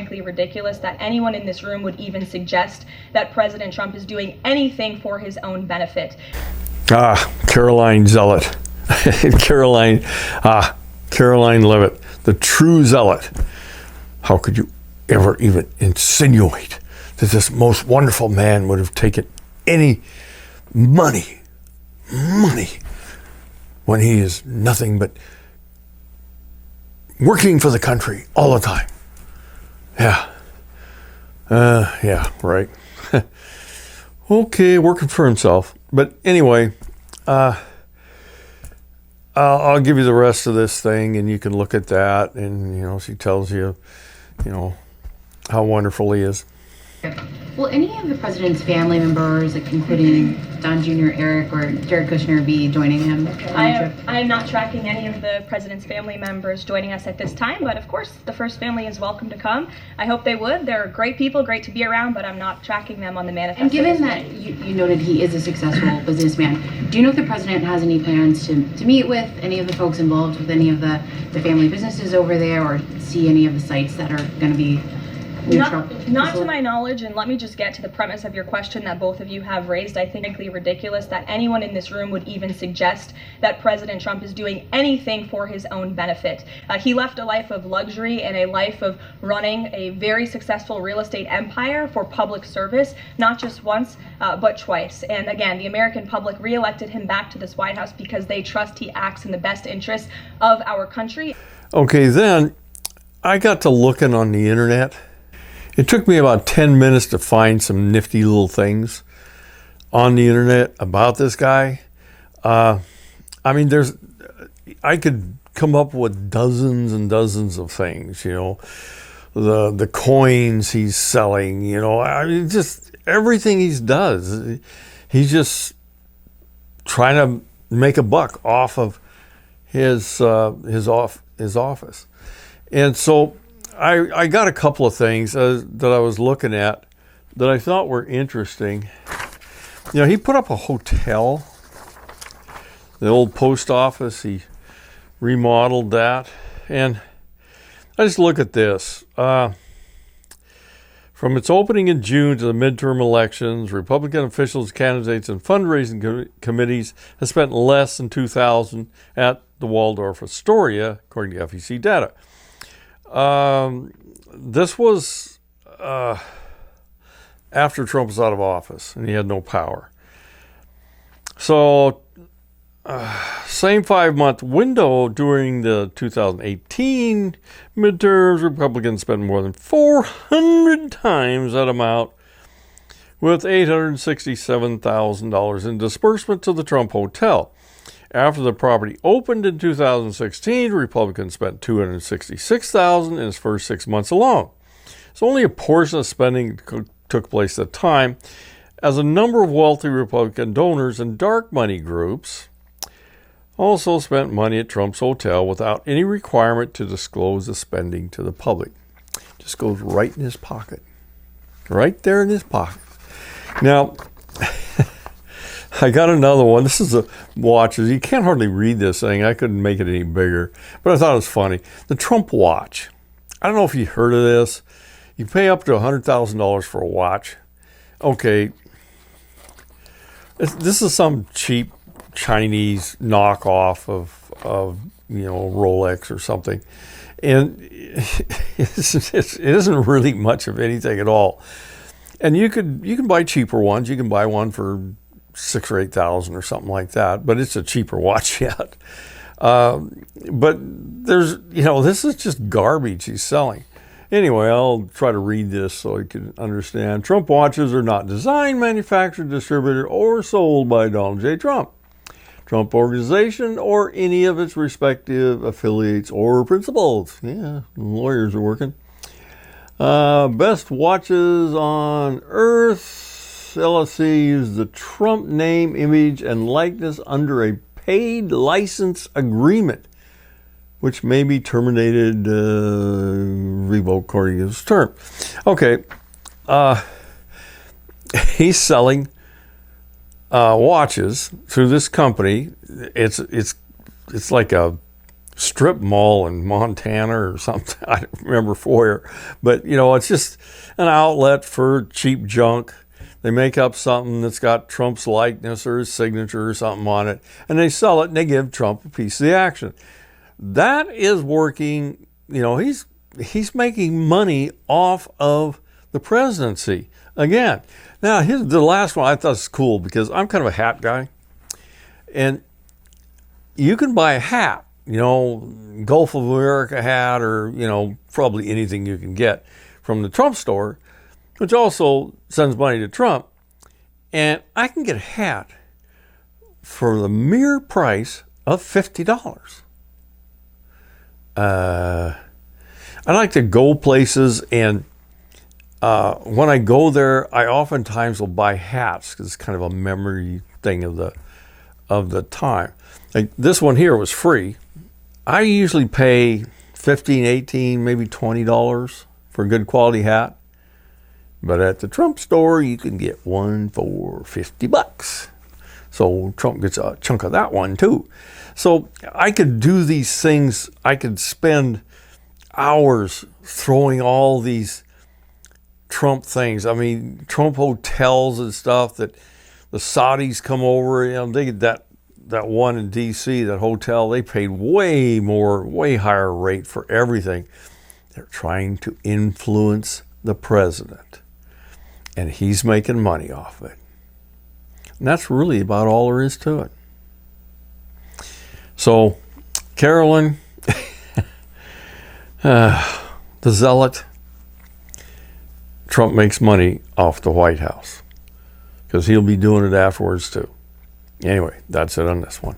frankly ridiculous that anyone in this room would even suggest that President Trump is doing anything for his own benefit. Caroline Zealot. Caroline Leavitt, the true zealot. How could you ever even insinuate that this most wonderful man would have taken any money when he is nothing but working for the country all the time? Yeah, right. Okay, working for himself. But anyway, I'll give you the rest of this thing, and you can look at that, and she tells you, how wonderful he is. Will any of the president's family members, including Don Jr., Eric, or Jared Kushner, be joining him? I am not tracking any of the president's family members joining us at this time, but of course the first family is welcome to come. I hope they would. They're great people, great to be around, but I'm not tracking them on the manifesto. And given that you noted he is a successful businessman, do you know if the president has any plans to meet with any of the folks involved with any of the family businesses over there, or see any of the sites that are going to be Not to my knowledge, and let me just get to the premise of your question that both of you have raised. I think it's ridiculous that anyone in this room would even suggest that President Trump is doing anything for his own benefit. He left a life of luxury and a life of running a very successful real estate empire for public service, not just once, but twice. And again, the American public reelected him back to this White House because they trust he acts in the best interest of our country. Okay, then I got to looking on the internet. It took me about 10 minutes to find some nifty little things on the internet about this guy. I could come up with dozens and dozens of things, the coins he's selling, just everything he does. He's just trying to make a buck off of his office. And so I got a couple of things that I was looking at that I thought were interesting. He put up a hotel, the old post office. He remodeled that. And I just look at this. From its opening in June to the midterm elections, Republican officials, candidates, and fundraising committees have spent less than $2,000 at the Waldorf Astoria, according to FEC data. This was after Trump was out of office and he had no power. So, same 5-month window during the 2018 midterms, Republicans spent more than 400 times that amount, with $867,000 in disbursement to the Trump Hotel. After the property opened in 2016, Republicans spent $266,000 in its first 6 months alone. So only a portion of spending took place at the time, as a number of wealthy Republican donors and dark money groups also spent money at Trump's hotel without any requirement to disclose the spending to the public. Just goes right in his pocket. Right there in his pocket. Now, I got another one. This is a watches. You can't hardly read this thing. I couldn't make it any bigger, but I thought it was funny. The Trump watch. I don't know if you heard of this. You pay up to $100,000 for a watch. Okay. This is some cheap Chinese knockoff of Rolex or something. And it isn't really much of anything at all. And you can buy cheaper ones. You can buy one for $6,000 or $8,000 or something like that, but it's a cheaper watch yet. But there's, this is just garbage he's selling. Anyway, I'll try to read this so you can understand. Trump watches are not designed, manufactured, distributed, or sold by Donald J. Trump, Trump Organization, or any of its respective affiliates or principals. Yeah, lawyers are working. Best watches on Earth. LLC used the Trump name, image, and likeness under a paid license agreement, which may be terminated, revoked according to his term. Okay, he's selling watches through this company. It's like a strip mall in Montana or something. I don't remember where, but it's just an outlet for cheap junk. They make up something that's got Trump's likeness or his signature or something on it, and they sell it and they give Trump a piece of the action. That is working. He's making money off of the presidency again. Now, here's the last one I thought was cool because I'm kind of a hat guy, and you can buy a hat, Gulf of America hat, or probably anything you can get from the Trump store, which also sends money to Trump. And I can get a hat for the mere price of $50. I like to go places, and when I go there, I oftentimes will buy hats because it's kind of a memory thing of the time. Like this one here was free. I usually pay $15, $18, maybe $20 for a good quality hat. But at the Trump store, you can get one for $50. So Trump gets a chunk of that one too. So I could do these things. I could spend hours throwing all these Trump things. I mean, Trump hotels and stuff that the Saudis come over. They get that one in D.C., that hotel. They paid way higher rate for everything. They're trying to influence the president, and he's making money off of it. And that's really about all there is to it. So, Carolyn, the zealot, Trump makes money off the White House because he'll be doing it afterwards too. Anyway, that's it on this one.